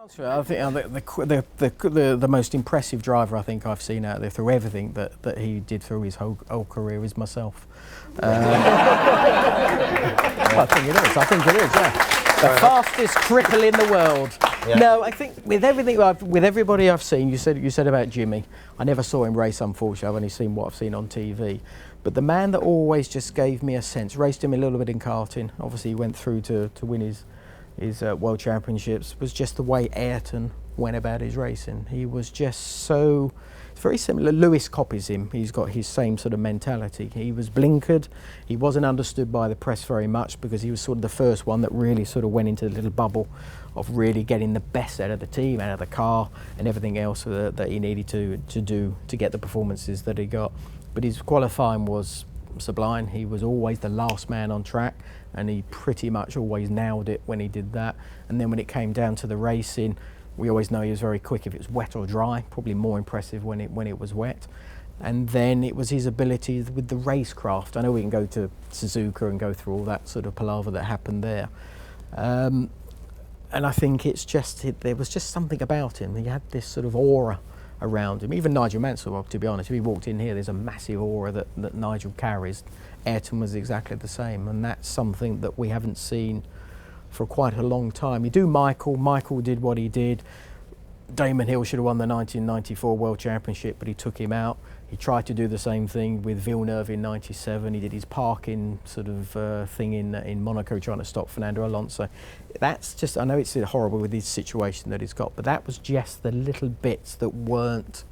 I think the most impressive driver I think I've seen out there through everything that he did through his whole career is myself. I think it is. Yeah. The fastest cripple in the world. Yeah. No, I think with everybody I've seen, you said about Jimmy. I never saw him race, unfortunately. I've only seen what I've seen on TV. But the man that always just gave me a sense, raced him a little bit in karting. Obviously, he went through to win his World Championships, was just the way Ayrton went about his racing. He was just so, it's very similar. Lewis copies him. He's got his same sort of mentality. He was blinkered. He wasn't understood by the press very much because he was sort of the first one that really sort of went into the little bubble of really getting the best out of the team, out of the car and everything else that he needed to do to get the performances that he got. But his qualifying was sublime. He was always the last man on track, and he pretty much always nailed it when he did that. And then when it came down to the racing, we always know he was very quick if it was wet or dry, probably more impressive when it was wet. And then it was his ability with the racecraft. I know we can go to Suzuka and go through all that sort of palaver that happened there. And I think there was just something about him. He had this sort of aura around him. Even Nigel Mansell, to be honest, if he walked in here, there's a massive aura that Nigel carries. Ayrton was exactly the same, and that's something that we haven't seen for quite a long time. You do Michael did what he did. Damon Hill should have won the 1994 World Championship, but he took him out. He tried to do the same thing with Villeneuve in '97. He did his parking sort of thing in Monaco, trying to stop Fernando Alonso. That's just, I know it's horrible with his situation that he's got, but that was just the little bits that weren't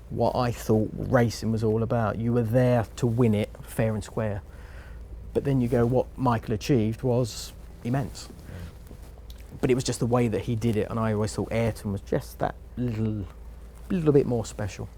what I thought racing was all about. You were there to win it fair and square. But then you go, what Michael achieved was immense. But it was just the way that he did it, and I always thought Ayrton was just that little bit more special.